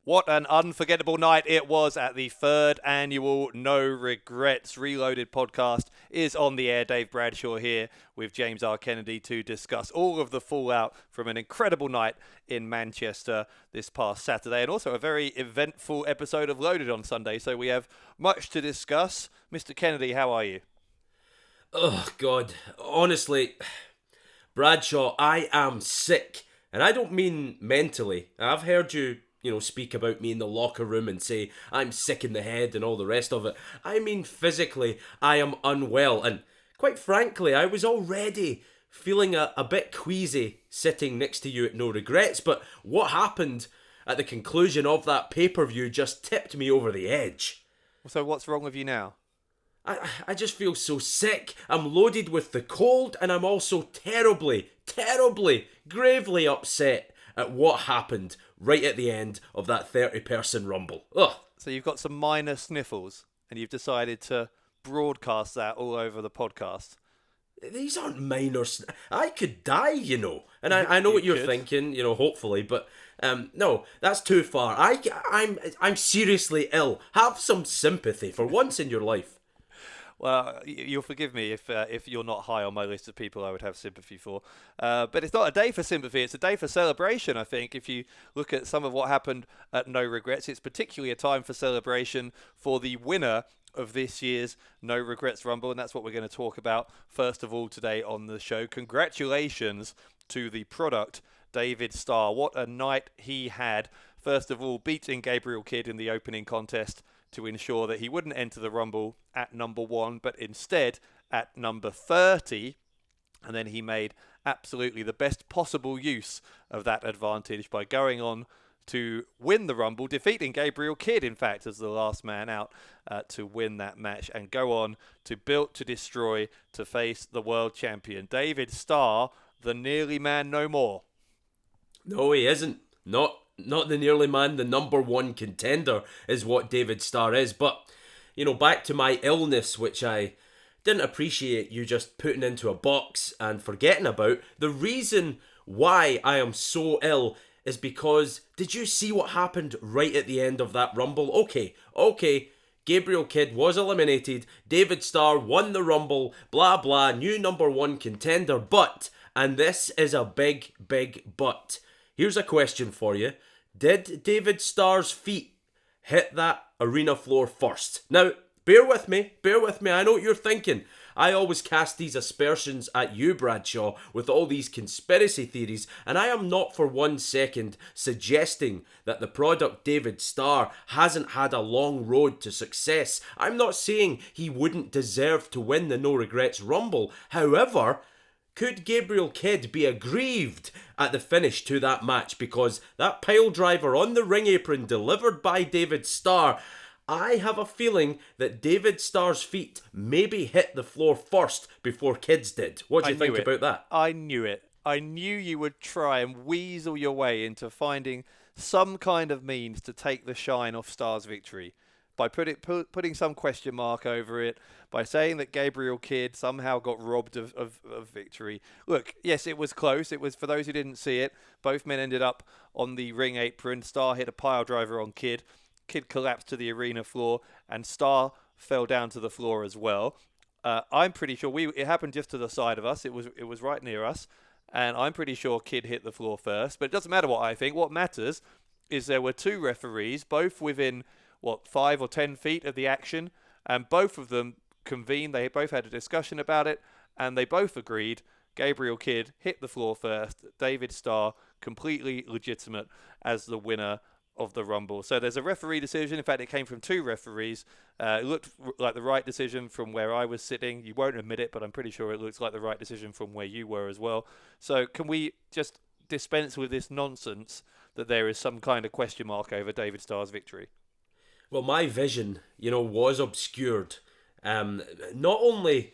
What an unforgettable night it was at the third annual No Regrets ReLoaded podcast is on the air. Dave Bradshaw here with James R. Kennedy to discuss all of the fallout from an incredible night in Manchester this past Saturday, and also a very eventful episode of Loaded on Sunday. So we have much to discuss. Mr. Kennedy, how are you? Oh, God. Honestly, Bradshaw, I am sick. And I don't mean mentally. I've heard you speak about me in the locker room and say I'm sick in the head and all the rest of it. I mean physically, I am unwell. And quite frankly, I was already feeling a bit queasy sitting next to you at No Regrets. But what happened at the conclusion of that pay-per-view just tipped me over the edge. So what's wrong with you now? I just feel so sick. I'm loaded with the cold, and I'm also terribly, gravely upset at what happened right at the end of that 30-person Rumble. Ugh. So you've got some minor sniffles, and you've decided to broadcast that all over the podcast. These aren't minor. I could die, and I know what you're thinking, hopefully, but no, that's too far. I'm seriously ill. Have some sympathy for once in your life. Well, you'll forgive me if you're not high on my list of people I would have sympathy for. But it's not a day for sympathy, it's a day for celebration, I think. If you look at some of what happened at No Regrets, it's particularly a time for celebration for the winner of this year's No Regrets Rumble, and that's what we're going to talk about first of all today on the show. Congratulations to the product, David Starr. What a night he had. First of all, beating Gabriel Kidd in the opening contest to ensure that he wouldn't enter the Rumble at number 1, but instead at number 30. And then he made absolutely the best possible use of that advantage by going on to win the Rumble, defeating Gabriel Kidd, in fact, as the last man out to win that match, and go on to Built to Destroy to face the world champion. David Starr, the nearly man no more. No, he isn't. Not the nearly man, the number 1 contender is what David Starr is. But, back to my illness, which I didn't appreciate you just putting into a box and forgetting about. The reason why I am so ill is because, did you see what happened right at the end of that Rumble? Okay, Gabriel Kidd was eliminated, David Starr won the Rumble, blah blah, new number 1 contender, but, and this is a big but, here's a question for you. Did David Starr's feet hit that arena floor first? Now, bear with me, I know what you're thinking. I always cast these aspersions at you, Bradshaw, with all these conspiracy theories, and I am not for 1 second suggesting that the product David Starr hasn't had a long road to success. I'm not saying he wouldn't deserve to win the No Regrets Rumble. However, could Gabriel Kidd be aggrieved at the finish to that match because that pile driver on the ring apron delivered by David Starr, I have a feeling that David Starr's feet maybe hit the floor first before Kidd's did. What do you think about that? I knew it. I knew you would try and weasel your way into finding some kind of means to take the shine off Starr's victory by putting some question mark over it, by saying that Gabriel Kidd somehow got robbed of victory. Look, yes, it was close. It was, for those who didn't see it, both men ended up on the ring apron. Starr hit a pile driver on Kidd. Kidd collapsed to the arena floor, and Starr fell down to the floor as well. I'm pretty sure it happened just to the side of us. It was right near us, and I'm pretty sure Kidd hit the floor first. But it doesn't matter what I think. What matters is there were 2 referees, both within 5 or 10 feet of the action, and both of them convened. They both had a discussion about it, and they both agreed Gabriel Kidd hit the floor first. David Starr, completely legitimate as the winner of the Rumble. So there's a referee decision. In fact, it came from 2 referees. It looked like the right decision from where I was sitting. You won't admit it, but I'm pretty sure it looks like the right decision from where you were as well. So can we just dispense with this nonsense that there is some kind of question mark over David Starr's victory? Well, my vision, was obscured. Not only,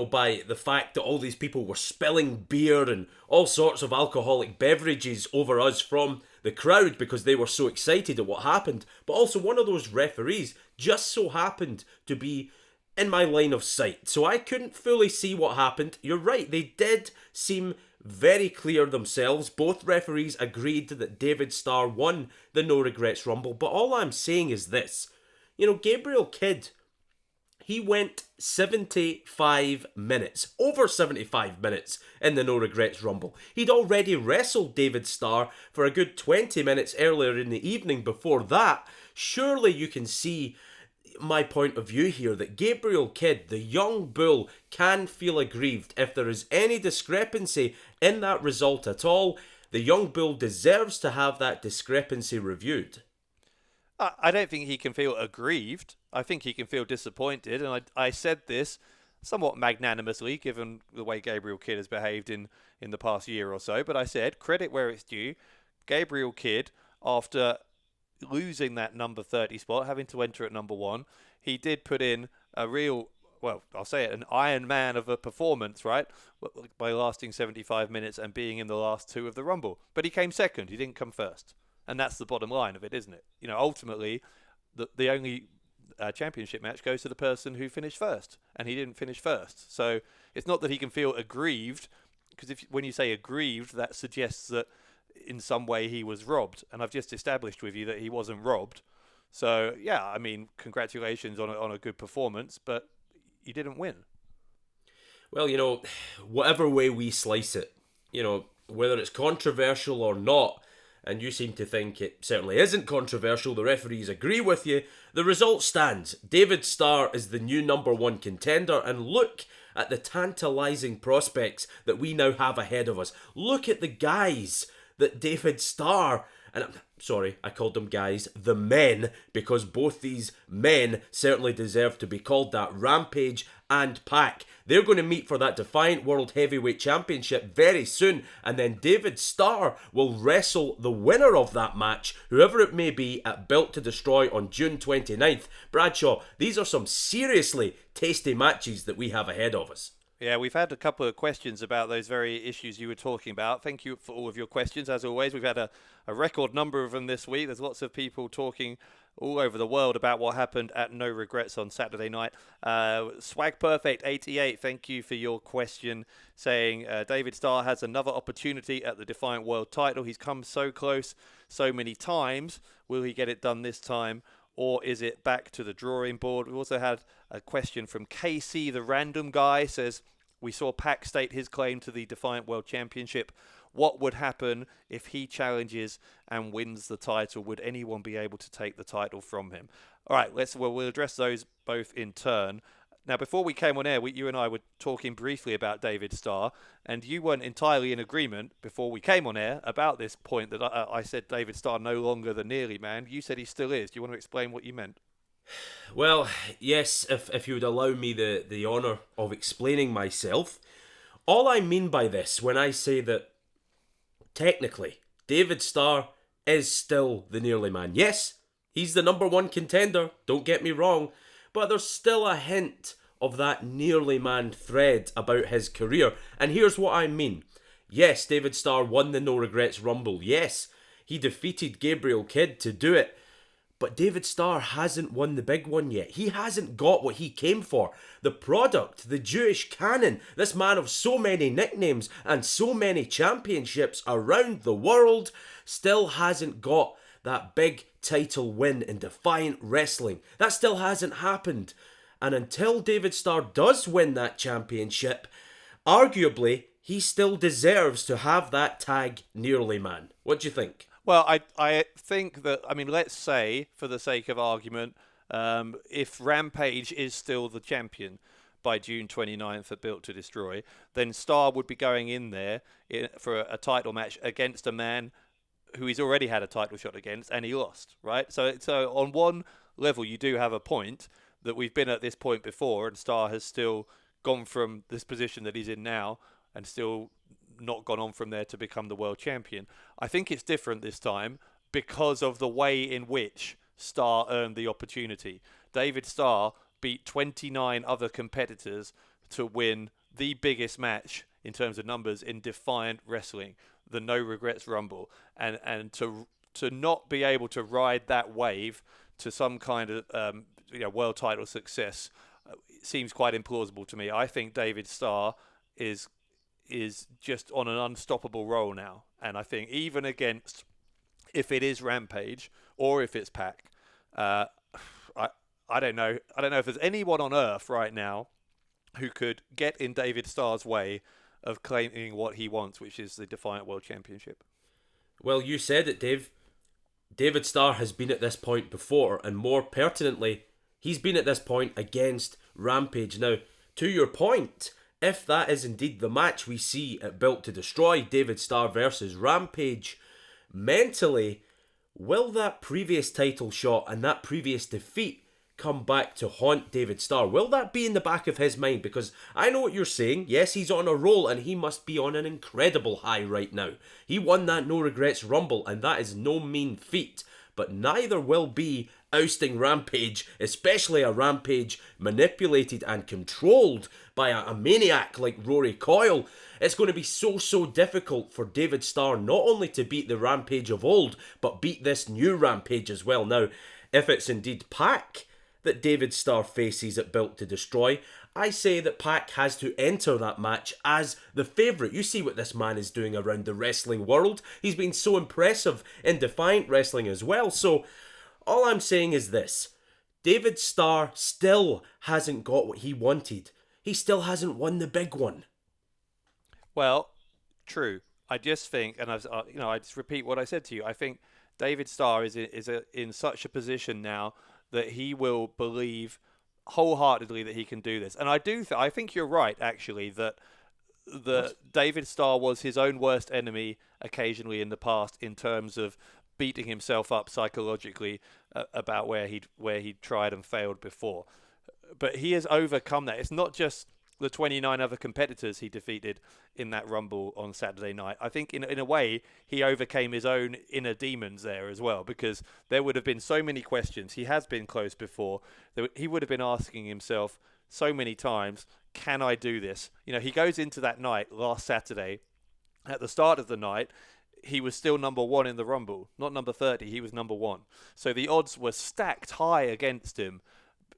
by the fact that all these people were spilling beer and all sorts of alcoholic beverages over us from the crowd because they were so excited at what happened, but also one of those referees just so happened to be in my line of sight. So I couldn't fully see what happened. You're right, they did seem very clear themselves. Both referees agreed that David Starr won the No Regrets Rumble. But all I'm saying is this. Gabriel Kidd, he went 75 minutes, over 75 minutes in the No Regrets Rumble. He'd already wrestled David Starr for a good 20 minutes earlier in the evening before that. Surely you can see my point of view here, that Gabriel Kidd, the young bull, can feel aggrieved if there is any discrepancy in that result at all. The young bull deserves to have that discrepancy reviewed. I don't think he can feel aggrieved. I think he can feel disappointed. And I said this somewhat magnanimously, given the way Gabriel Kidd has behaved in the past year or so. But I said, credit where it's due. Gabriel Kidd, after losing that number 30 spot, having to enter at number 1, he did put in a real, well, I'll say it, an Iron Man of a performance, right? By lasting 75 minutes and being in the last 2 of the Rumble. But he came second. He didn't come first. And that's the bottom line of it, isn't it? Ultimately, the only championship match goes to the person who finished first, and he didn't finish first. So it's not that he can feel aggrieved, because when you say aggrieved, that suggests that in some way he was robbed. And I've just established with you that he wasn't robbed. So, yeah, I mean, congratulations on a good performance, but you didn't win. Well, whatever way we slice it, whether it's controversial or not, and you seem to think it certainly isn't controversial, the referees agree with you, the result stands. David Starr is the new number 1 contender, and look at the tantalising prospects that we now have ahead of us. Look at the guys that David Starr, and sorry, I called them guys, the men, because both these men certainly deserve to be called that, Rampage and PAC. They're going to meet for that Defiant World Heavyweight Championship very soon, and then David Starr will wrestle the winner of that match, whoever it may be, at Built to Destroy on June 29th. Bradshaw, these are some seriously tasty matches that we have ahead of us. Yeah, we've had a couple of questions about those very issues you were talking about. Thank you for all of your questions. As always, we've had a record number of them this week. There's lots of people talking all over the world about what happened at No Regrets on Saturday night. Swag Perfect 88, thank you for your question, saying David Starr has another opportunity at the Defiant World title. He's come so close so many times. Will he get it done this time? Or is it back to the drawing board? We've also had a question from KC, the random guy, says, we saw PAC state his claim to the Defiant World Championship. What would happen if he challenges and wins the title? Would anyone be able to take the title from him? All right, we'll address those both in turn. Now, before we came on air, you and I were talking briefly about David Starr, and you weren't entirely in agreement before we came on air about this point that I said David Starr no longer the nearly man. You said he still is. Do you want to explain what you meant? Well, yes, if you would allow me the honour of explaining myself. All I mean by this, when I say that technically David Starr is still the nearly man. Yes, he's the number 1 contender, don't get me wrong, but there's still a hint of that nearly man thread about his career. And here's what I mean. Yes, David Starr won the No Regrets Rumble. Yes, he defeated Gabriel Kidd to do it. But David Starr hasn't won the big one yet. He hasn't got what he came for. The product, the Jewish canon, this man of so many nicknames and so many championships around the world, still hasn't got that big title win in Defiant Wrestling. That still hasn't happened. And until David Starr does win that championship, arguably, he still deserves to have that tag nearly man. What do you think? Well, I think that, I mean, let's say, for the sake of argument, if Rampage is still the champion by June 29th at Built to Destroy, then Starr would be going in there for a title match against a man who he's already had a title shot against, and he lost, right? So on one level, you do have a point that we've been at this point before, and Starr has still gone from this position that he's in now and still not gone on from there to become the world champion. I think it's different this time because of the way in which Starr earned the opportunity. David Starr beat 29 other competitors to win the biggest match in terms of numbers in Defiant Wrestling, the No Regrets Rumble, and to not be able to ride that wave to some kind of world title success seems quite implausible to me. I think David Starr is is just on an unstoppable roll now. And I think even against, if it is Rampage or if it's PAC, uh, I I don't know. I don't know if there's anyone on earth right now who could get in David Starr's way of claiming what he wants, which is the Defiant World Championship. Well, you said it, Dave. David Starr has been at this point before, and more pertinently, he's been at this point against Rampage. Now, to your point, if that is indeed the match we see at Built to Destroy, David Starr versus Rampage, mentally, will that previous title shot and that previous defeat come back to haunt David Starr? Will that be in the back of his mind? Because I know what you're saying. Yes, he's on a roll and he must be on an incredible high right now. He won that No Regrets Rumble and that is no mean feat. But neither will be ousting Rampage, especially a Rampage manipulated and controlled by a maniac like Rory Coyle. It's going to be so difficult for David Starr not only to beat the Rampage of old, but beat this new Rampage as well. Now, if it's indeed PAC that David Starr faces at Built to Destroy, I say that PAC has to enter that match as the favourite. You see what this man is doing around the wrestling world. He's been so impressive in Defiant wrestling as well. So, all I'm saying is this. David Starr still hasn't got what he wanted. He still hasn't won the big one. Well, true. I just think, and I just repeat what I said to you. I think David Starr is in such a position now that he will believe wholeheartedly that he can do this. And I think you're right, actually, that David Starr was his own worst enemy occasionally in the past in terms of beating himself up psychologically about where he'd tried and failed before. But he has overcome that. It's not just the 29 other competitors he defeated in that Rumble on Saturday night. I think in a way he overcame his own inner demons there as well, because there would have been so many questions. He has been close before. He would have been asking himself so many times, can I do this? You know, he goes into that night last Saturday. At the start of the night, he was still number 1 in the Rumble, not number 30. He was number 1. So the odds were stacked high against him.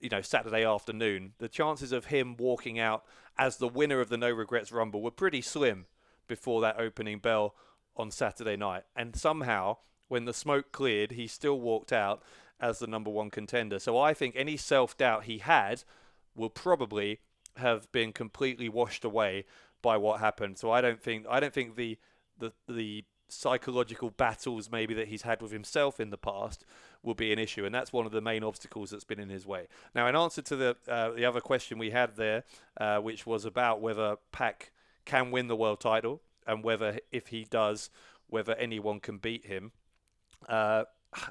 You know, Saturday afternoon, the chances of him walking out as the winner of the No Regrets Rumble were pretty slim before that opening bell on Saturday night. And somehow, when the smoke cleared, he still walked out as the number 1 contender. So I think any self-doubt he had will probably have been completely washed away by what happened. So I don't think the psychological battles maybe that he's had with himself in the past will be an issue, and that's one of the main obstacles that's been in his way. Now, in answer to the other question we had there, which was about whether PAC can win the world title and whether, if he does, whether anyone can beat him. I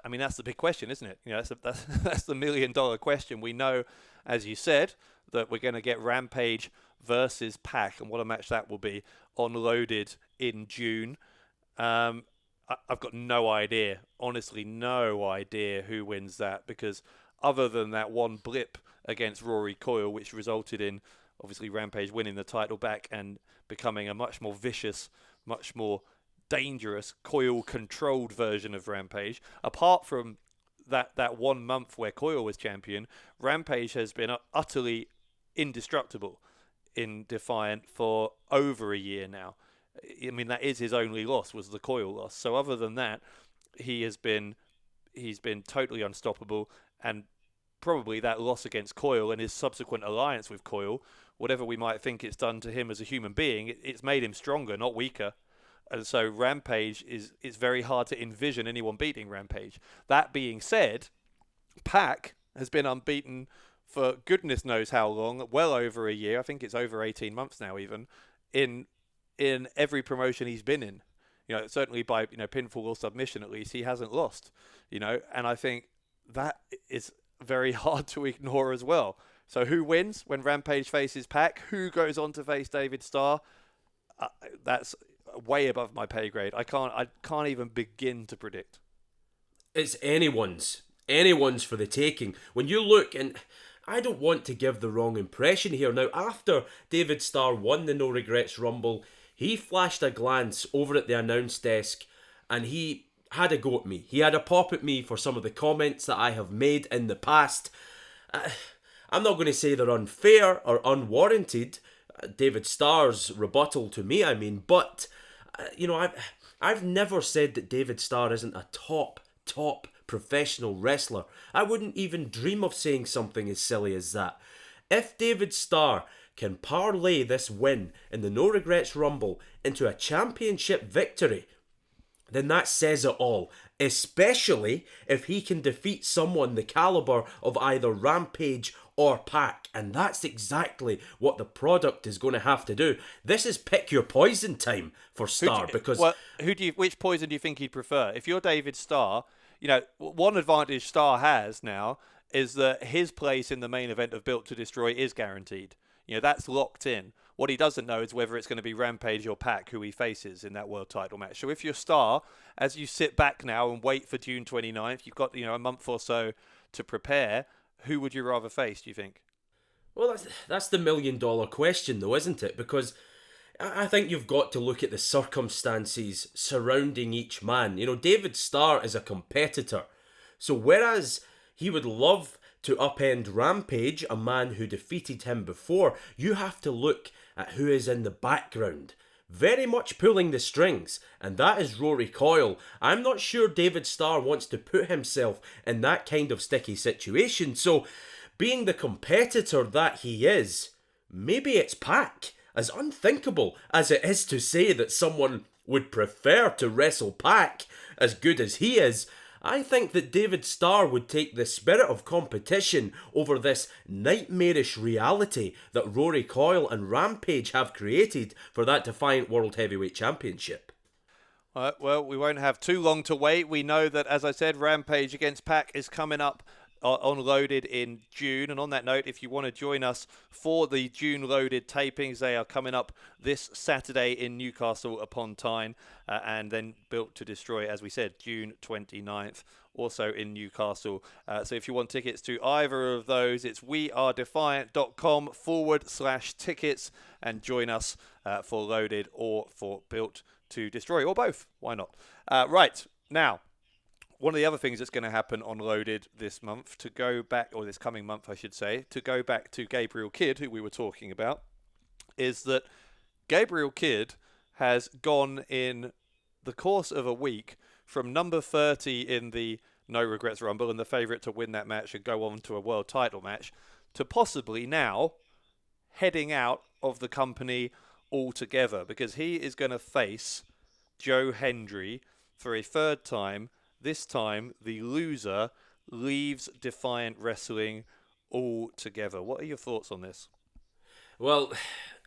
mean, that's the big question, isn't it? You know, that's the $1 million question. We know, as you said, that we're going to get Rampage versus PAC, and what a match that will be on Loaded in June. I've got no idea, honestly, no idea who wins that, because other than that one blip against Rory Coyle, which resulted in obviously Rampage winning the title back and becoming a much more vicious, much more dangerous, Coyle-controlled version of Rampage. Apart from that 1 month where Coyle was champion, Rampage has been utterly indestructible in Defiant for over a year now. I mean, that is his only loss, was the Coyle loss. So other than that, he's been totally unstoppable, and probably that loss against Coyle and his subsequent alliance with Coyle, whatever we might think it's done to him as a human being, it's made him stronger, not weaker. And so Rampage it's very hard to envision anyone beating Rampage. That being said, PAC has been unbeaten for goodness knows how long, well over a year. I think it's over 18 months now even, in every promotion he's been in. You know, certainly by, you know, pinfall or submission at least, he hasn't lost. You know, and I think that is very hard to ignore as well. So who wins when Rampage faces PAC? Who goes on to face David Starr? That's way above my pay grade. I can't even begin to predict. It's anyone's for the taking. When you look, and I don't want to give the wrong impression here. Now, after David Starr won the No Regrets Rumble, he flashed a glance over at the announce desk and he had a go at me. He had a pop at me for some of the comments that I have made in the past. I'm not going to say they're unfair or unwarranted. David Starr's rebuttal to me, I mean, but I've never said that David Starr isn't a top professional wrestler. I wouldn't even dream of saying something as silly as that. If David Starr can parlay this win in the No Regrets Rumble into a championship victory, then that says it all, especially if he can defeat someone the caliber of either Rampage or PAC, and that's exactly what the product is going to have to do. This is pick your poison time for Starr, because which poison do you think he'd prefer? If you're David Starr, one advantage Starr has now is that his place in the main event of Built to Destroy is guaranteed. That's locked in. What he doesn't know is whether it's going to be Rampage or PAC who he faces in that world title match. So if you're Starr, as you sit back now and wait for June 29th, you've got a month or so to prepare. Who would you rather face, do you think? Well, that's the $1 million question, though, isn't it? Because I think you've got to look at the circumstances surrounding each man. David Starr is a competitor. So whereas he would love to upend Rampage, a man who defeated him before, you have to look at who is in the background, very much pulling the strings, and that is Rory Coyle. I'm not sure David Starr wants to put himself in that kind of sticky situation, so being the competitor that he is, maybe it's PAC. As unthinkable as it is to say that someone would prefer to wrestle PAC, as good as he is, I think that David Starr would take the spirit of competition over this nightmarish reality that Rory Coyle and Rampage have created for that Defiant World Heavyweight Championship. Well, we won't have too long to wait. We know that, as I said, Rampage against PAC is coming up on Loaded in June. And on that note, if you want to join us for the June Loaded tapings, they are coming up this Saturday in Newcastle upon Tyne, and then Built to Destroy, as we said, June 29th, also in Newcastle. So if you want tickets to either of those, it's wearedefiant.com/tickets, and join us for Loaded or for Built to Destroy, or both. Why not? Right, now, one of the other things that's going to happen on Loaded this month, to go back, or this coming month, I should say, to go back to Gabriel Kidd, who we were talking about, is that Gabriel Kidd has gone in the course of a week from number 30 in the No Regrets Rumble and the favourite to win that match and go on to a world title match, to possibly now heading out of the company altogether, because he is going to face Joe Hendry for a third time. This time, the loser leaves Defiant Wrestling altogether. What are your thoughts on this? Well,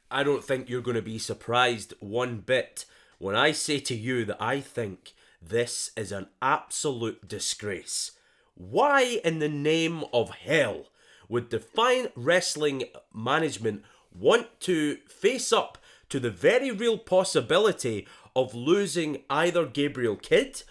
I don't think you're going to be surprised one bit when I say to you that I think this is an absolute disgrace. Why in the name of hell would Defiant Wrestling management want to face up to the very real possibility of losing either Gabriel Kidd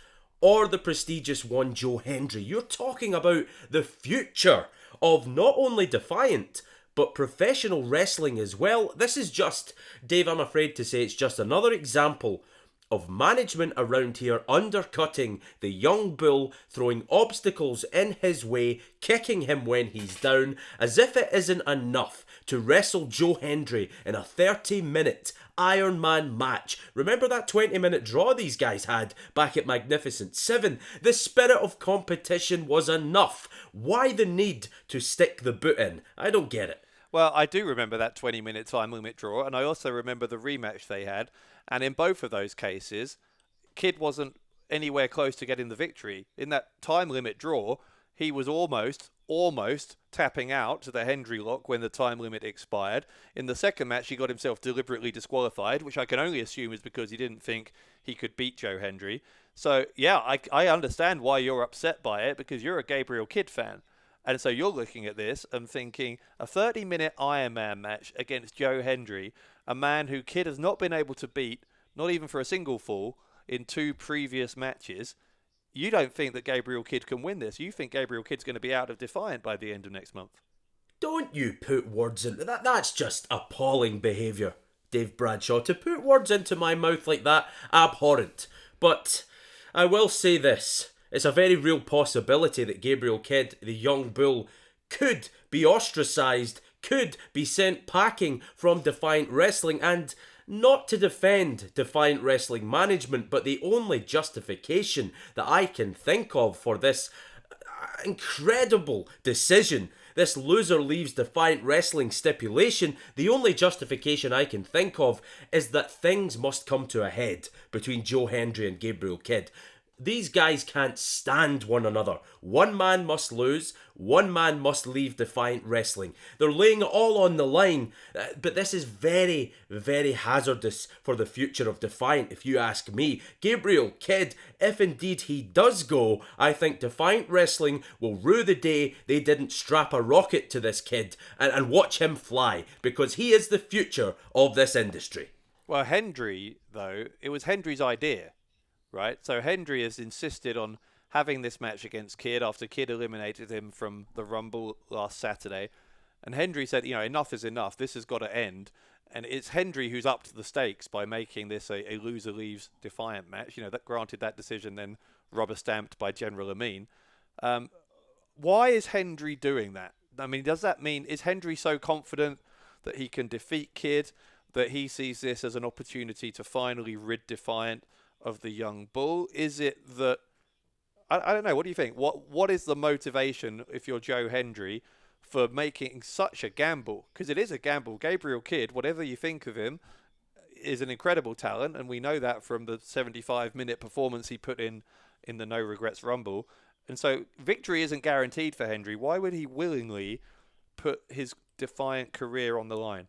or the prestigious one Joe Hendry? You're talking about the future of not only Defiant, but professional wrestling as well. This is just, Dave, I'm afraid to say it's just another example of management around here undercutting the young bull, throwing obstacles in his way, kicking him when he's down, as if it isn't enough to wrestle Joe Hendry in a 30-minute Iron Man match. Remember that 20-minute draw these guys had back at Magnificent 7? The spirit of competition was enough. Why the need to stick the boot in? I don't get it. Well, I do remember that 20-minute time limit draw, and I also remember the rematch they had. And in both of those cases, Kidd wasn't anywhere close to getting the victory. In that time limit draw, he was almost tapping out to the Hendry lock when the time limit expired. In the second match, he got himself deliberately disqualified, which I can only assume is because he didn't think he could beat Joe Hendry. So, yeah, I understand why you're upset by it, because you're a Gabriel Kidd fan. And so you're looking at this and thinking, a 30-minute Iron Man match against Joe Hendry, a man who Kidd has not been able to beat, not even for a single fall, in 2 previous matches. You don't think that Gabriel Kidd can win this. You think Gabriel Kidd's going to be out of Defiant by the end of next month. Don't you put words into that. That's just appalling behaviour, Dave Bradshaw. To put words into my mouth like that, abhorrent. But I will say this. It's a very real possibility that Gabriel Kidd, the young bull, could be ostracised, could be sent packing from Defiant Wrestling, and not to defend Defiant Wrestling management, but the only justification that I can think of for this incredible decision, this loser leaves Defiant Wrestling stipulation, the only justification I can think of is that things must come to a head between Joe Hendry and Gabriel Kidd. These guys can't stand one another. One man must lose, one man must leave Defiant Wrestling. They're laying it all on the line, but this is very, very hazardous for the future of Defiant, if you ask me. Gabriel Kidd, if indeed he does go, I think Defiant Wrestling will rue the day they didn't strap a rocket to this kid and watch him fly, because he is the future of this industry. Well, Hendry, though, it was Hendry's idea. Right, so Hendry has insisted on having this match against Kidd after Kidd eliminated him from the Rumble last Saturday. And Hendry said, enough is enough. This has got to end. And it's Hendry who's up to the stakes by making this a loser leaves Defiant match. That granted that decision then rubber stamped by General Amin. Why is Hendry doing that? I mean, does that mean, is Hendry so confident that he can defeat Kidd that he sees this as an opportunity to finally rid Defiant of the young bull? Is it that, I don't know, what do you think? What is the motivation, if you're Joe Hendry, for making such a gamble? Because it is a gamble. Gabriel Kidd, whatever you think of him, is an incredible talent, and we know that from the 75-minute performance he put in the No Regrets Rumble. And so victory isn't guaranteed for Hendry. Why would he willingly put his Defiant career on the line?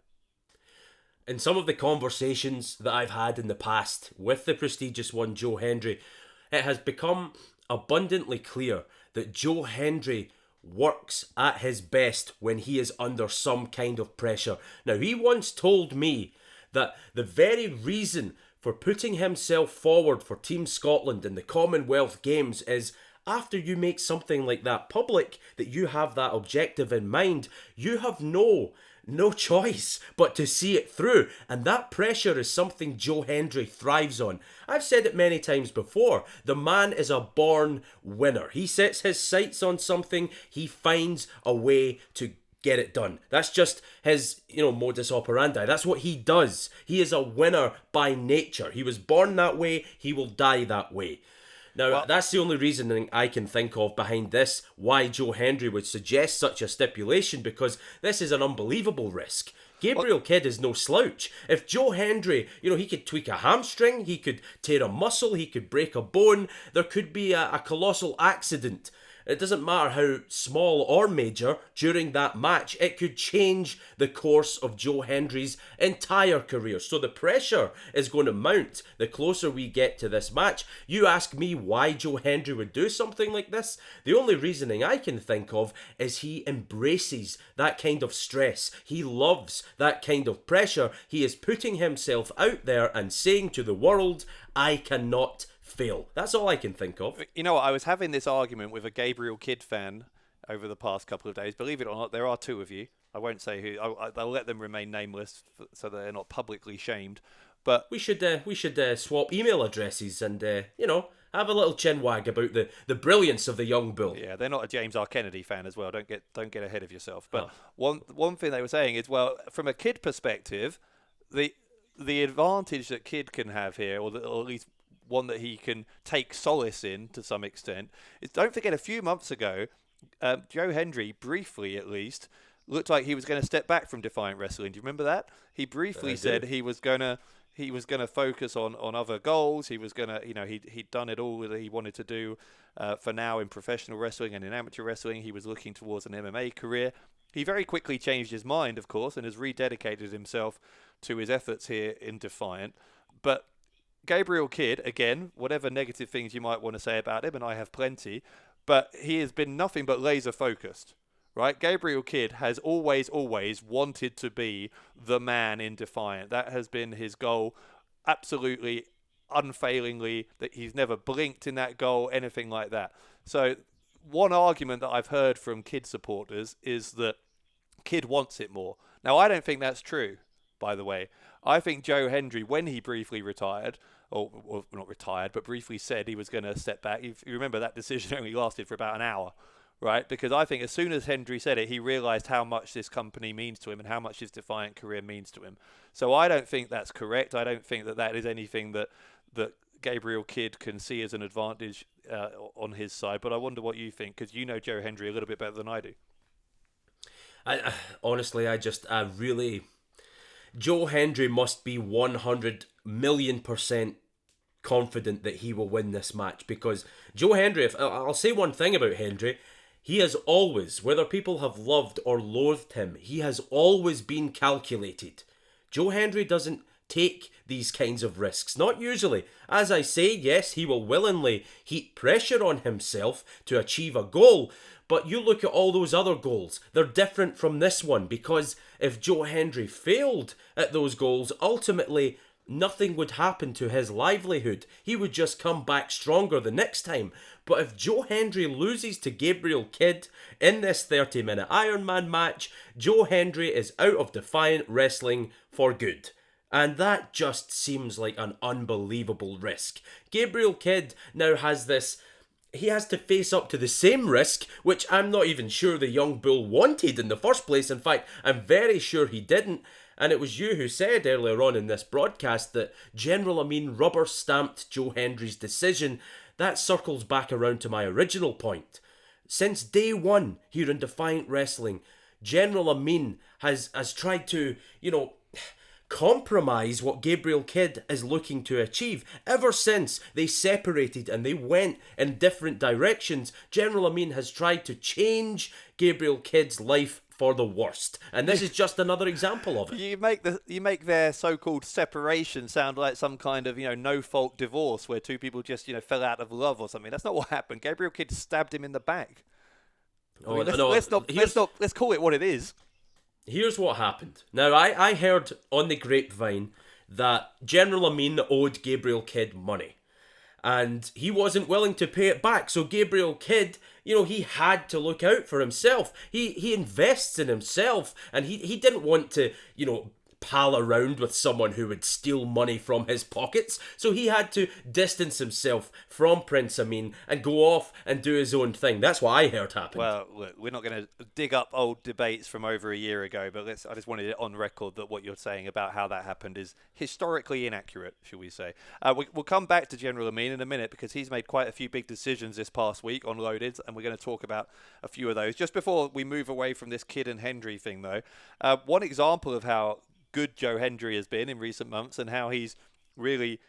In some of the conversations that I've had in the past with the prestigious one, Joe Hendry, it has become abundantly clear that Joe Hendry works at his best when he is under some kind of pressure. Now, he once told me that the very reason for putting himself forward for Team Scotland in the Commonwealth Games is, after you make something like that public, that you have that objective in mind, you have no choice but to see it through, and that pressure is something Joe Hendry thrives on. I've said it many times before, the man is a born winner. He sets his sights on something, he finds a way to get it done. That's just his, modus operandi. That's what he does. He is a winner by nature. He was born that way, he will die that way. Now, that's the only reasoning I can think of behind this, why Joe Hendry would suggest such a stipulation, because this is an unbelievable risk. Gabriel Kidd is no slouch. If Joe Hendry, he could tweak a hamstring, he could tear a muscle, he could break a bone, there could be a colossal accident. It doesn't matter how small or major, during that match, it could change the course of Joe Hendry's entire career. So the pressure is going to mount the closer we get to this match. You ask me why Joe Hendry would do something like this? The only reasoning I can think of is he embraces that kind of stress. He loves that kind of pressure. He is putting himself out there and saying to the world, I cannot fail. That's all I can think of. You know what? I was having this argument with a Gabriel Kidd fan over the past couple of days. Believe it or not, there are two of you. I won't say who. I'll let them remain nameless so that they're not publicly shamed. But we should swap email addresses and have a little chinwag about the brilliance of the young bull. Yeah, they're not a James R. Kennedy fan as well. Don't get ahead of yourself. But one thing they were saying is, well, from a Kidd perspective, the advantage that Kidd can have here, or at least one that he can take solace in to some extent, is, don't forget, a few months ago, Joe Hendry, briefly at least, looked like he was going to step back from Defiant Wrestling. Do you remember that? He briefly said he was going to focus on other goals. He was going to, he'd done it all that he wanted to do for now in professional wrestling and in amateur wrestling. He was looking towards an MMA career. He very quickly changed his mind, of course, and has rededicated himself to his efforts here in Defiant. But Gabriel Kidd, again, whatever negative things you might want to say about him, and I have plenty, but he has been nothing but laser focused, right? Gabriel Kidd has always wanted to be the man in Defiant. That has been his goal, absolutely, unfailingly, that he's never blinked in that goal, anything like that. So one argument that I've heard from Kidd supporters is that Kidd wants it more. Now, I don't think that's true, by the way. I think Joe Hendry, when he briefly retired, or not retired, but briefly said he was going to step back. You remember that decision only lasted for about an hour, right? Because I think as soon as Hendry said it, he realised how much this company means to him and how much his Defiant career means to him. So I don't think that's correct. I don't think that is anything that Gabriel Kidd can see as an advantage on his side. But I wonder what you think, because you know Joe Hendry a little bit better than I do. Honestly, I really... Joe Hendry must be 100 million% confident that he will win this match, because Joe Hendry, I'll say one thing about Hendry, he has always, whether people have loved or loathed him, he has always been calculated. Joe Hendry doesn't take these kinds of risks, not usually. As I say, yes, he will willingly heap pressure on himself to achieve a goal, but you look at all those other goals, they're different from this one, because if Joe Hendry failed at those goals, ultimately nothing would happen to his livelihood. He would just come back stronger the next time. But if Joe Hendry loses to Gabriel Kidd in this 30-minute Ironman match, Joe Hendry is out of Defiant Wrestling for good. And that just seems like an unbelievable risk. Gabriel Kidd now has this... He has to face up to the same risk, which I'm not even sure the young bull wanted in the first place. In fact, I'm very sure he didn't. And it was you who said earlier on in this broadcast that General Amin rubber-stamped Joe Hendry's decision. That circles back around to my original point. Since day one here in Defiant Wrestling, General Amin has tried to, compromise what Gabriel Kidd is looking to achieve. Ever since they separated and they went in different directions, General Amin has tried to change Gabriel Kidd's life for the worst, and this is just another example of it. You make their so-called separation sound like some kind of no-fault divorce where two people just fell out of love or something. That's not what happened. Gabriel Kidd stabbed him in the back. Let's call it what it is. Here's what happened. Now, I heard on the grapevine that General Amin owed Gabriel Kidd money, and he wasn't willing to pay it back. So Gabriel Kidd, he had to look out for himself. He invests in himself, and he didn't want to, pal around with someone who would steal money from his pockets. So he had to distance himself from Prince Amin and go off and do his own thing. That's what I heard happened. Well, look, we're not going to dig up old debates from over a year ago, but I just wanted it on record that what you're saying about how that happened is historically inaccurate, shall we say. We'll come back to General Amin in a minute, because he's made quite a few big decisions this past week on Loaded, and we're going to talk about a few of those. Just before we move away from this Kidd and Hendry thing, though, one example of how good Joe Hendry has been in recent months and how he's really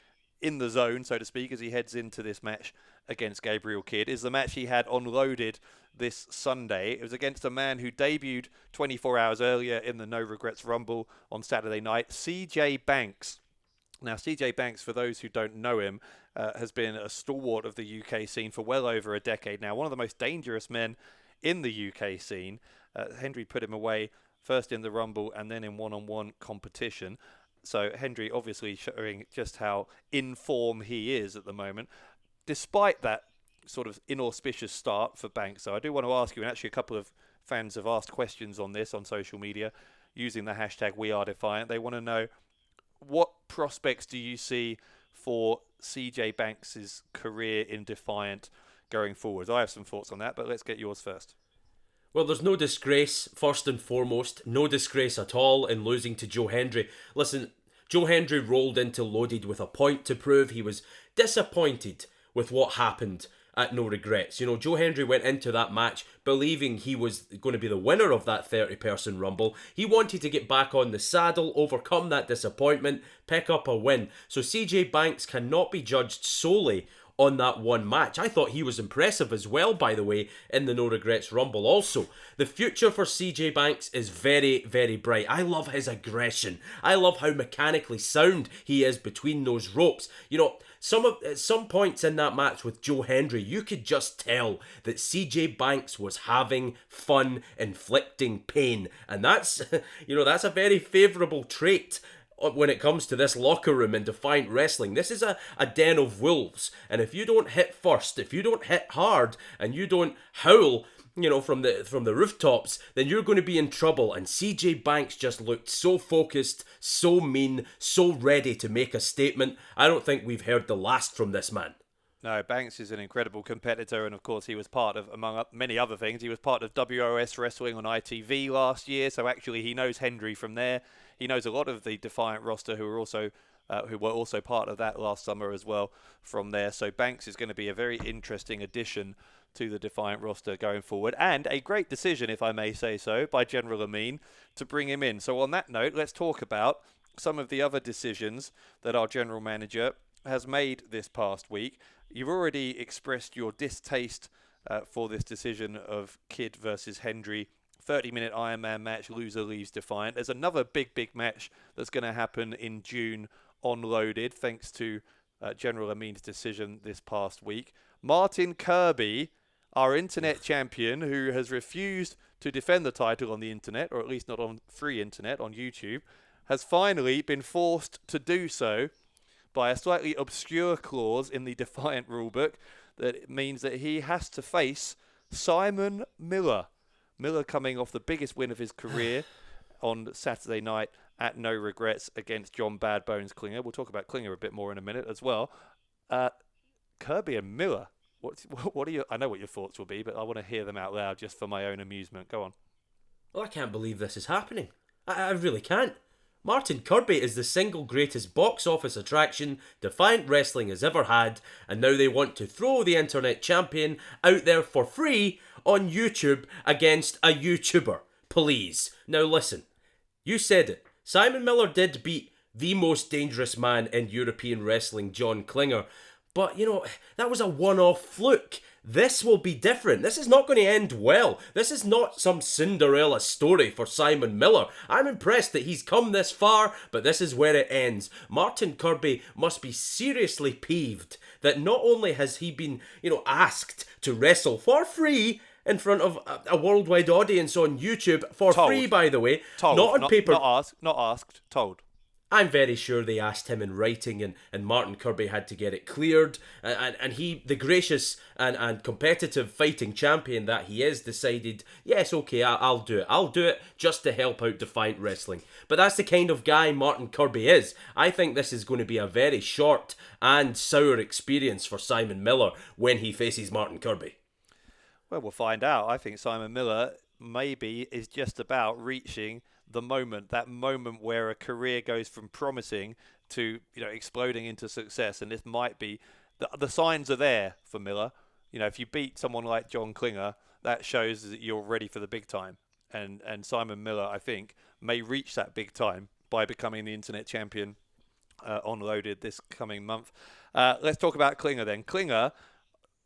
in the zone, so to speak, as he heads into this match against Gabriel Kidd is the match he had on Loaded this Sunday. It was against a man who debuted 24 hours earlier in the No Regrets Rumble on Saturday night, CJ Banks. Now, CJ Banks, for those who don't know him, has been a stalwart of the UK scene for well over a decade now, one of the most dangerous men in the UK scene. Hendry put him away first in the Rumble and then in one-on-one competition. So Hendry obviously showing just how in form he is at the moment, despite that sort of inauspicious start for Banks. So I do want to ask you, and actually a couple of fans have asked questions on this on social media using the hashtag #WeAreDefiant. They want to know, what prospects do you see for CJ Banks' career in Defiant going forward? I have some thoughts on that, but let's get yours first. Well, there's no disgrace, first and foremost. No disgrace at all in losing to Joe Hendry. Listen, Joe Hendry rolled into Loaded with a point to prove. He was disappointed with what happened at No Regrets. Joe Hendry went into that match believing he was going to be the winner of that 30-person Rumble. He wanted to get back on the saddle, overcome that disappointment, pick up a win. So CJ Banks cannot be judged solely on that one match. I thought he was impressive as well, by the way, in the No Regrets Rumble also. The future for CJ Banks is very, very bright. I love his aggression. I love how mechanically sound he is between those ropes. At some points in that match with Joe Hendry, you could just tell that CJ Banks was having fun inflicting pain. And that's, that's a very favourable trait when it comes to this locker room in Defiant Wrestling. This is a den of wolves, and if you don't hit first, if you don't hit hard, and you don't howl, from the rooftops, then you're going to be in trouble. And CJ Banks just looked so focused, so mean, so ready to make a statement. I don't think we've heard the last from this man. No, Banks is an incredible competitor, and of course he was part of, among many other things, he was part of WOS Wrestling on ITV last year. So actually, he knows Hendry from there. He knows a lot of the Defiant roster who were also part of that last summer as well from there. So Banks is going to be a very interesting addition to the Defiant roster going forward, and a great decision, if I may say so, by General Amin to bring him in. So on that note, let's talk about some of the other decisions that our general manager has made this past week. You've already expressed your distaste for this decision of Kidd versus Hendry. 30-minute Ironman match, loser leaves Defiant. There's another big match that's going to happen in June on Loaded, thanks to General Amin's decision this past week. Martin Kirby, our internet champion, who has refused to defend the title on the internet, or at least not on free internet, on YouTube, has finally been forced to do so by a slightly obscure clause in the Defiant rulebook that means that he has to face Simon Miller. Miller coming off the biggest win of his career on Saturday night at No Regrets against John Bad Bones Klinger. We'll talk about Klinger a bit more in a minute as well. Kirby and Miller, what are your? I know what your thoughts will be, but I want to hear them out loud just for my own amusement. Go on. Well, I can't believe this is happening. I really can't. Martin Kirby is the single greatest box office attraction Defiant Wrestling has ever had, and now they want to throw the internet champion out there for free on YouTube against a YouTuber. Please. Now listen, you said it. Simon Miller did beat the most dangerous man in European wrestling, John Klinger, but, that was a one-off fluke. This will be different. This is not going to end well. This is not some Cinderella story for Simon Miller. I'm impressed that he's come this far, but this is where it ends. Martin Kirby must be seriously peeved that not only has he been, asked to wrestle for free in front of a worldwide audience on YouTube, for free, by the way, told, not on paper. Not asked, told. I'm very sure they asked him in writing, and Martin Kirby had to get it cleared. And he, the gracious and competitive fighting champion that he is, decided, yes, okay, I'll do it. I'll do it just to help out Defiant Wrestling. But that's the kind of guy Martin Kirby is. I think this is going to be a very short and sour experience for Simon Miller when he faces Martin Kirby. Well, we'll find out. I think Simon Miller maybe is just about reaching the moment, that moment where a career goes from promising to, exploding into success. And this might be, the signs are there for Miller. If you beat someone like John Klinger, that shows that you're ready for the big time. And Simon Miller, I think, may reach that big time by becoming the internet champion on Loaded this coming month. Let's talk about Klinger then. Klinger,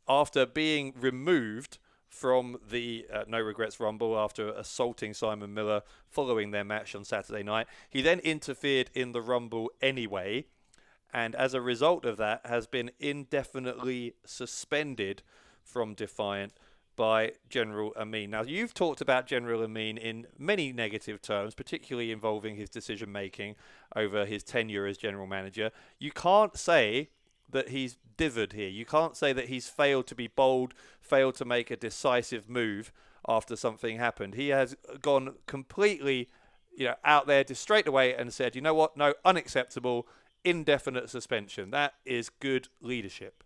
after being removed from the No Regrets Rumble after assaulting Simon Miller following their match on Saturday night, he then interfered in the Rumble anyway, and as a result of that has been indefinitely suspended from Defiant by General Amin. Now, you've talked about General Amin in many negative terms, particularly involving his decision making over his tenure as general manager. You can't say that he's dithered here. You can't say that he's failed to be bold, failed to make a decisive move after something happened. He has gone completely, out there just straight away and said, you know what? No, unacceptable, indefinite suspension. That is good leadership.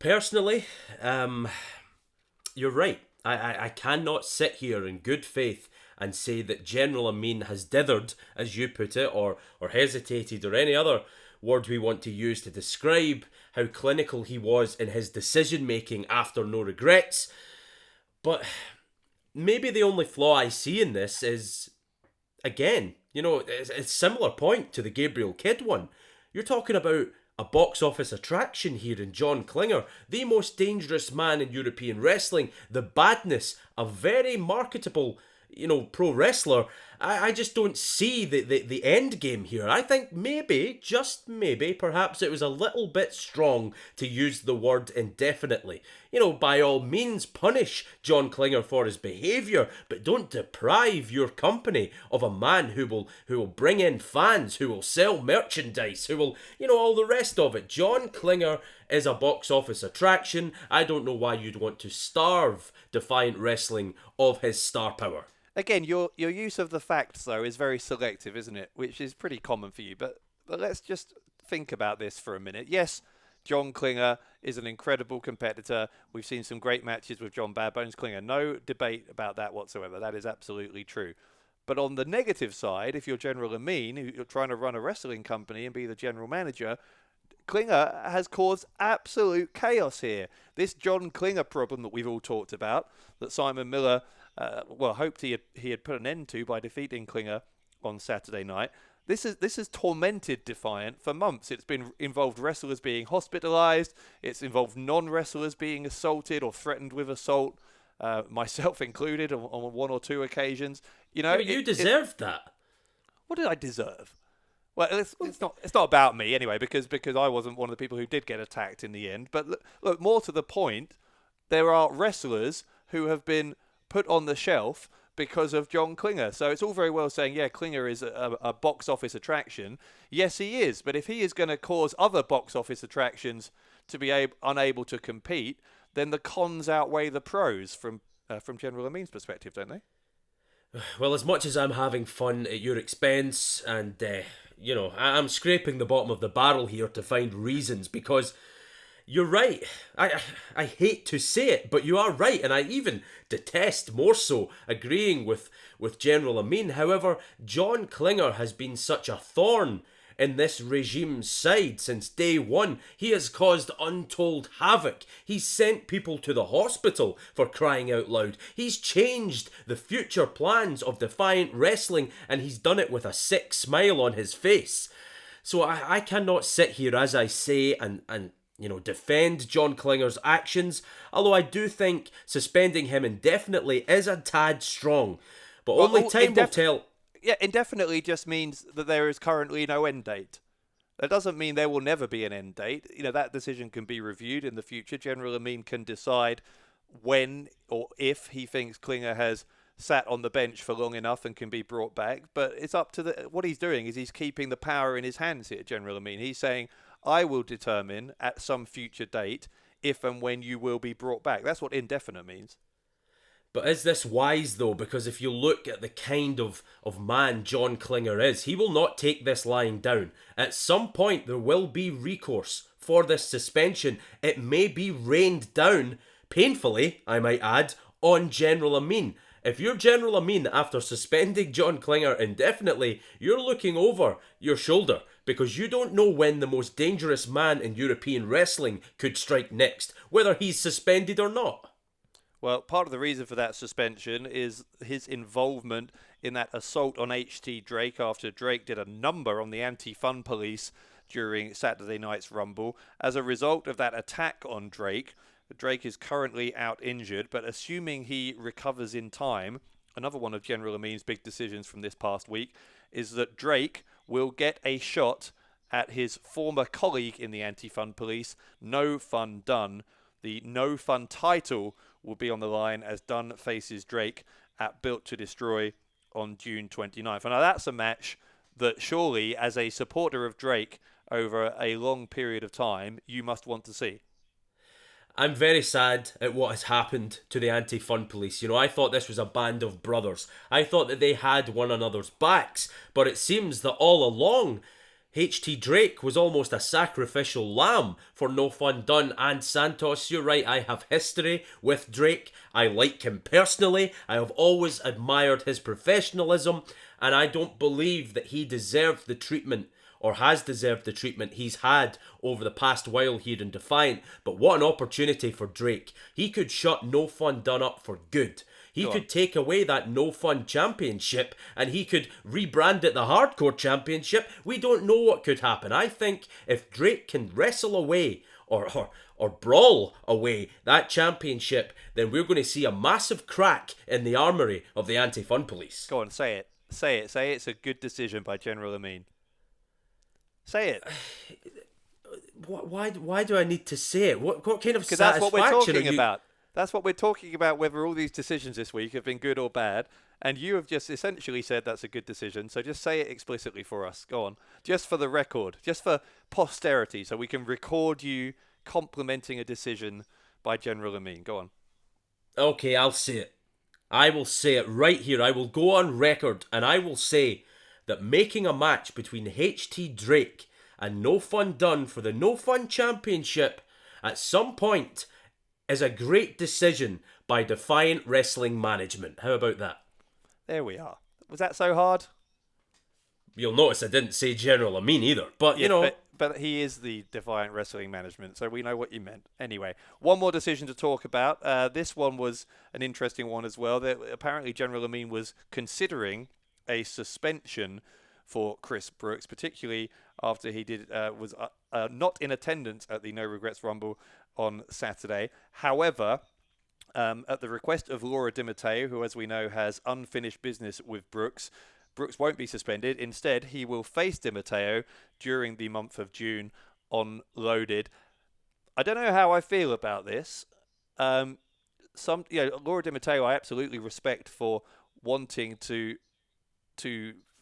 Personally, you're right. I cannot sit here in good faith and say that General Amin has dithered, as you put it, or hesitated, or any other word we want to use to describe how clinical he was in his decision making after No Regrets. But maybe the only flaw I see in this is, again, it's a similar point to the Gabriel Kidd one. You're talking about a box office attraction here in John Klinger, the most dangerous man in European wrestling, the badness, a very marketable pro wrestler. I just don't see the end game here. I think maybe, just maybe, perhaps it was a little bit strong to use the word indefinitely. By all means punish John Klinger for his behaviour, but don't deprive your company of a man who will bring in fans, who will sell merchandise, who will, all the rest of it. John Klinger is a box office attraction. I don't know why you'd want to starve Defiant Wrestling of his star power. Again, your use of the facts, though, is very selective, isn't it? Which is pretty common for you. But let's just think about this for a minute. Yes, John Klinger is an incredible competitor. We've seen some great matches with John Bad Bones Klinger. No debate about that whatsoever. That is absolutely true. But on the negative side, if you're General Amin, you're trying to run a wrestling company and be the general manager, Klinger has caused absolute chaos here. This John Klinger problem that we've all talked about, that Simon Miller, hoped he had put an end to by defeating Klinger on Saturday night. This has tormented Defiant for months. It's been involved wrestlers being hospitalized. It's involved non-wrestlers being assaulted or threatened with assault, myself included, on one or two occasions. You know, You deserved that. What did I deserve? Well, it's not about me anyway, because I wasn't one of the people who did get attacked in the end. But look, more to the point, there are wrestlers who have been put on the shelf because of John Klinger. So it's all very well saying, yeah, Klinger is a box office attraction. Yes, he is. But if he is going to cause other box office attractions to be unable to compete, then the cons outweigh the pros from General Amin's perspective, don't they? Well, as much as I'm having fun at your expense, and I'm scraping the bottom of the barrel here to find reasons, because you're right. I hate to say it, but you are right, and I even detest more so agreeing with General Amin. However, John Klinger has been such a thorn in this regime's side since day one. He has caused untold havoc. He's sent people to the hospital, for crying out loud. He's changed the future plans of Defiant Wrestling, and he's done it with a sick smile on his face. So I cannot sit here, as I say, and defend John Klinger's actions, although I do think suspending him indefinitely is a tad strong. But only time will tell. Yeah, indefinitely just means that there is currently no end date. That doesn't mean there will never be an end date. That decision can be reviewed in the future. General Amin can decide when or if he thinks Klinger has sat on the bench for long enough and can be brought back. But it's up to what he's doing is he's keeping the power in his hands here, General Amin. He's saying, I will determine at some future date if and when you will be brought back. That's what indefinite means. But is this wise, though? Because if you look at the kind of man John Klinger is, he will not take this lying down. At some point, there will be recourse for this suspension. It may be rained down, painfully, I might add, on General Amin. If you're General Amin, after suspending John Klinger indefinitely, you're looking over your shoulder, because you don't know when the most dangerous man in European wrestling could strike next, whether he's suspended or not. Well, part of the reason for that suspension is his involvement in that assault on HT Drake after Drake did a number on the anti-fun police during Saturday night's Rumble. As a result of that attack on Drake, Drake is currently out injured, but assuming he recovers in time, another one of General Amin's big decisions from this past week is that Drake will get a shot at his former colleague in the anti-fun police, No Fun Dunn. The No Fun title will be on the line as Dunn faces Drake at Built to Destroy on June 29th. And now that's a match that surely, as a supporter of Drake over a long period of time, you must want to see. I'm very sad at what has happened to the anti-fun police. I thought this was a band of brothers. I thought that they had one another's backs, but it seems that all along, HT Drake was almost a sacrificial lamb for No Fun Dunn and Santos. You're right, I have history with Drake. I like him personally. I have always admired his professionalism, and I don't believe that he deserved the treatment or has deserved the treatment he's had over the past while here in Defiant. But what an opportunity for Drake. He could shut No Fun Dunn up for good. He could take away that No Fun Championship and he could rebrand it the Hardcore Championship. We don't know what could happen. I think if Drake can wrestle away or brawl away that championship, then we're going to see a massive crack in the armoury of the anti-fun police. Go on, say it. Say it. Say it's a good decision by General Amin. Say it. Why do I need to say it? What kind of satisfaction that's what we're talking are you... about. That's what we're talking about, whether all these decisions this week have been good or bad. And you have just essentially said that's a good decision. So just say it explicitly for us. Go on. Just for the record. Just for posterity. So we can record you complimenting a decision by General Amin. Go on. Okay, I'll say it. I will say it right here. I will go on record and I will say that making a match between HT Drake and no fun done for the no fun championship at some point is a great decision by Defiant Wrestling Management. How about that? There we are. Was that so hard? You'll notice I didn't say General Amin either, but Yeah, but he is the Defiant Wrestling Management, so we know what you meant. Anyway, one more decision to talk about. This one was an interesting one as well. Apparently, General Amin was considering a suspension for Chris Brooks, particularly after he was not in attendance at the No Regrets Rumble on Saturday. However, at the request of Laura Di Matteo, who, as we know, has unfinished business with Brooks won't be suspended. Instead, he will face Di Matteo during the month of June on Loaded. I don't know how I feel about this. Laura Di Matteo, I absolutely respect for wanting to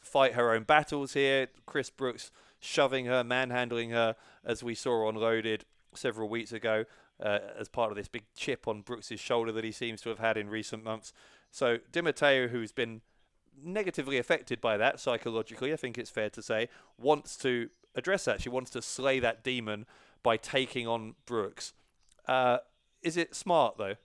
fight her own battles here. Chris Brooks shoving her, manhandling her, as we saw on Loaded several weeks ago, as part of this big chip on Brooks' shoulder that he seems to have had in recent months. So Di Matteo, who's been negatively affected by that psychologically, I think it's fair to say, wants to address that. She wants to slay that demon by taking on Brooks. Is it smart, though?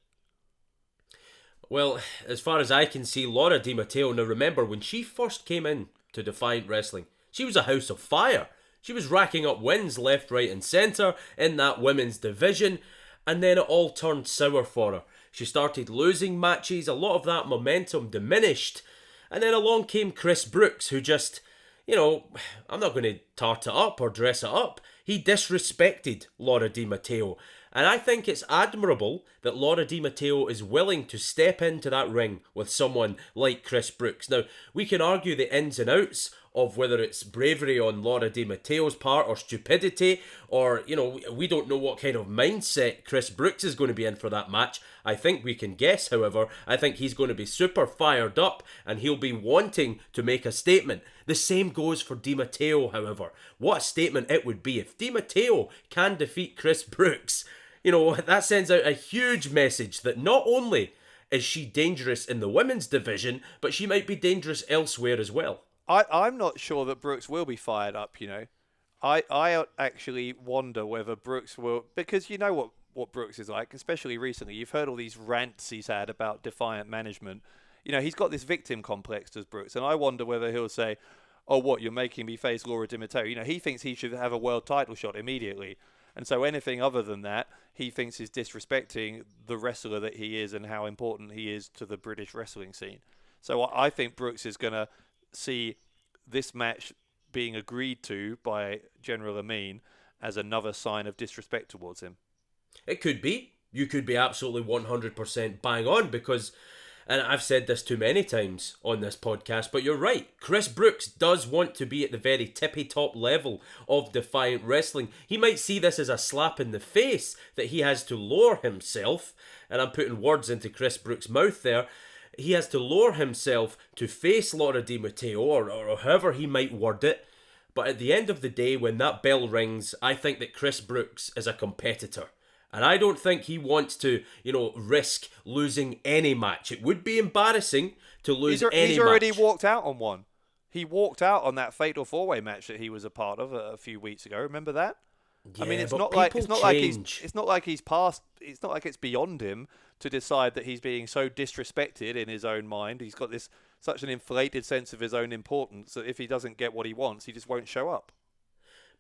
Well, as far as I can see, Laura Di Matteo, now remember, when she first came in to Defiant Wrestling, she was a house of fire. She was racking up wins left, right and centre in that women's division, and then it all turned sour for her. She started losing matches, a lot of that momentum diminished, and then along came Chris Brooks, who just, I'm not going to tart it up or dress it up. He disrespected Laura Di Matteo. And I think it's admirable that Laura Di Matteo is willing to step into that ring with someone like Chris Brooks. Now, we can argue the ins and outs of whether it's bravery on Laura Di Matteo's part or stupidity, or, we don't know what kind of mindset Chris Brooks is going to be in for that match. I think we can guess, however. I think he's going to be super fired up and he'll be wanting to make a statement. The same goes for Di Matteo, however. What a statement it would be if Di Matteo can defeat Chris Brooks. That sends out a huge message that not only is she dangerous in the women's division, but she might be dangerous elsewhere as well. I'm not sure that Brooks will be fired up, I actually wonder whether Brooks will, because you know what Brooks is like, especially recently. You've heard all these rants he's had about Defiant management. He's got this victim complex, does Brooks, and I wonder whether he'll say, oh, what, you're making me face Laura Di Matteo? He thinks he should have a world title shot immediately. And so anything other than that, he thinks is disrespecting the wrestler that he is and how important he is to the British wrestling scene. So I think Brooks is going to see this match being agreed to by General Amin as another sign of disrespect towards him. It could be. You could be absolutely 100% bang on because, and I've said this too many times on this podcast, but you're right. Chris Brooks does want to be at the very tippy top level of Defiant Wrestling. He might see this as a slap in the face that he has to lower himself, and I'm putting words into Chris Brooks' mouth there. He has to lower himself to face Laura Di Matteo, or however he might word it. But at the end of the day, when that bell rings, I think that Chris Brooks is a competitor. And I don't think he wants to, risk losing any match. It would be embarrassing to lose any match. He's already walked out on one. He walked out on that fatal four-way match that he was a part of a few weeks ago. Remember that? Yeah, I mean, it's not like he's past. It's not like it's beyond him to decide that he's being so disrespected in his own mind. He's got such an inflated sense of his own importance that if he doesn't get what he wants, he just won't show up.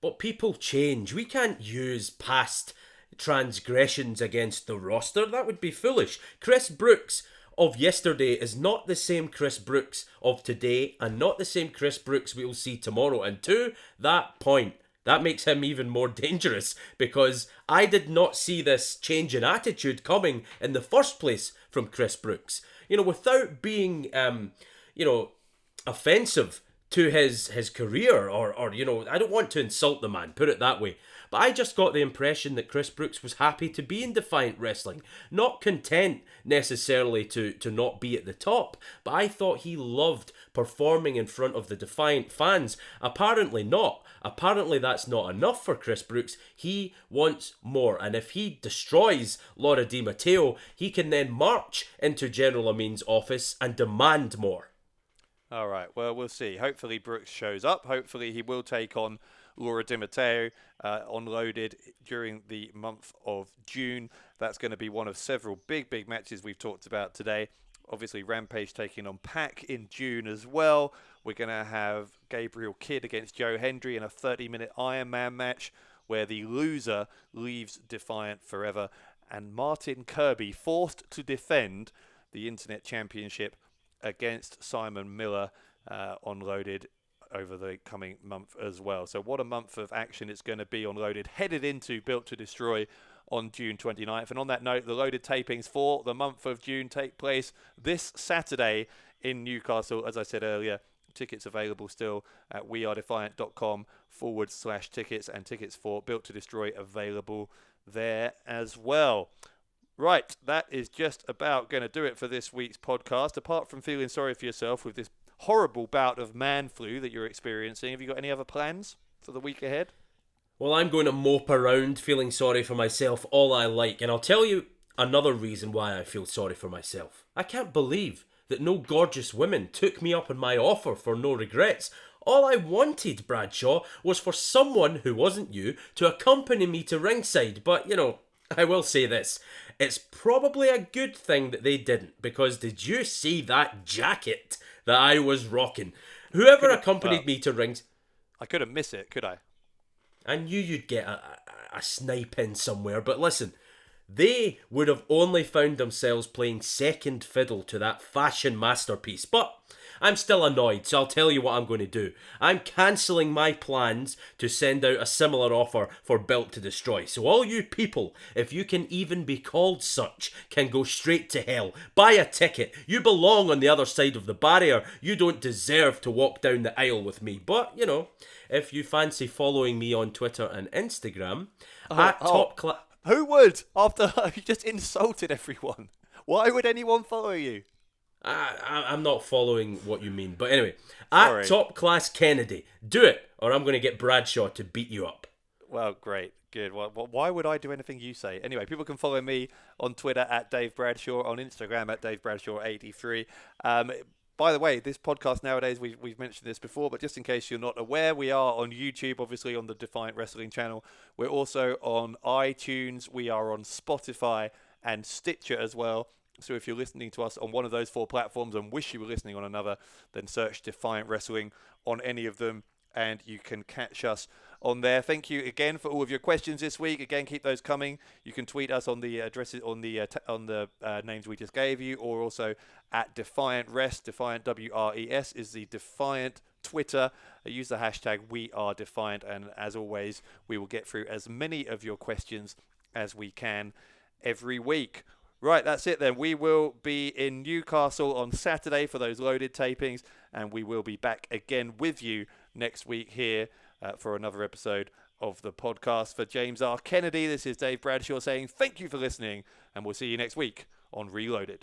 But people change. We can't use past transgressions against the roster. That would be foolish. Chris Brooks of yesterday is not the same Chris Brooks of today and not the same Chris Brooks we'll see tomorrow. And to that point, that makes him even more dangerous because I did not see this change in attitude coming in the first place from Chris Brooks. Without being, offensive to his career or I don't want to insult the man, put it that way. But I just got the impression that Chris Brooks was happy to be in Defiant Wrestling, not content necessarily to not be at the top, but I thought he loved performing in front of the Defiant fans. Apparently not. Apparently that's not enough for Chris Brooks. He wants more, and if he destroys Laura Di Matteo, he can then march into General Amin's office and demand more. All right, well, we'll see. Hopefully Brooks shows up. Hopefully he will take on Laura Di Matteo on Loaded during the month of June. That's going to be one of several big matches we've talked about today. Obviously, Rampage taking on PAC in June as well. We're going to have Gabriel Kidd against Joe Hendry in a 30-minute Iron Man match where the loser leaves Defiant forever. And Martin Kirby forced to defend the Internet Championship against Simon Miller on Loaded over the coming month as well. So what a month of action it's going to be on Loaded, headed into Built to Destroy on June 29th. And on that note, the Loaded tapings for the month of June take place this Saturday in Newcastle. As I said earlier, tickets available still at wearedefiant.com/tickets, and tickets for Built to Destroy available there as well. Right, that is just about going to do it for this week's podcast. Apart from feeling sorry for yourself with this horrible bout of man flu that you're experiencing, have you got any other plans for the week ahead? Well, I'm going to mope around feeling sorry for myself all I like, and I'll tell you another reason why I feel sorry for myself. I can't believe that no gorgeous women took me up on my offer for no regrets. All I wanted, Bradshaw, was for someone who wasn't you to accompany me to ringside, but, I will say this. It's probably a good thing that they didn't, because did you see that jacket that I was rocking? Whoever accompanied me to rings... I couldn't miss it, could I? I knew you'd get a snipe in somewhere, but listen, they would have only found themselves playing second fiddle to that fashion masterpiece. But I'm still annoyed, so I'll tell you what I'm going to do. I'm cancelling my plans to send out a similar offer for Built to Destroy. So all you people, if you can even be called such, can go straight to hell. Buy a ticket. You belong on the other side of the barrier. You don't deserve to walk down the aisle with me. But, if you fancy following me on Twitter and Instagram, Who would? After you just insulted everyone. Why would anyone follow you? I'm not following what you mean. But anyway, Sorry. at Top Class Kennedy. Do it, or I'm going to get Bradshaw to beat you up. Well, great. Good. Well, why would I do anything you say? Anyway, people can follow me on Twitter at Dave Bradshaw, on Instagram at Dave Bradshaw83. By the way, this podcast nowadays, we've mentioned this before, but just in case you're not aware, we are on YouTube, obviously on the Defiant Wrestling channel. We're also on iTunes. We are on Spotify and Stitcher as well. So if you're listening to us on one of those 4 platforms and wish you were listening on another, then search Defiant Wrestling on any of them, and you can catch us on there. Thank you again for all of your questions this week. Again, keep those coming. You can tweet us on the addresses on the names we just gave you, or also at Defiant Rest. Defiant WRES is the Defiant Twitter. Use the hashtag #WeAreDefiant, and as always, we will get through as many of your questions as we can every week. Right, that's it then. We will be in Newcastle on Saturday for those Loaded tapings, and we will be back again with you next week here for another episode of the podcast. For James R. Kennedy, this is Dave Bradshaw saying thank you for listening, and we'll see you next week on ReLoaded.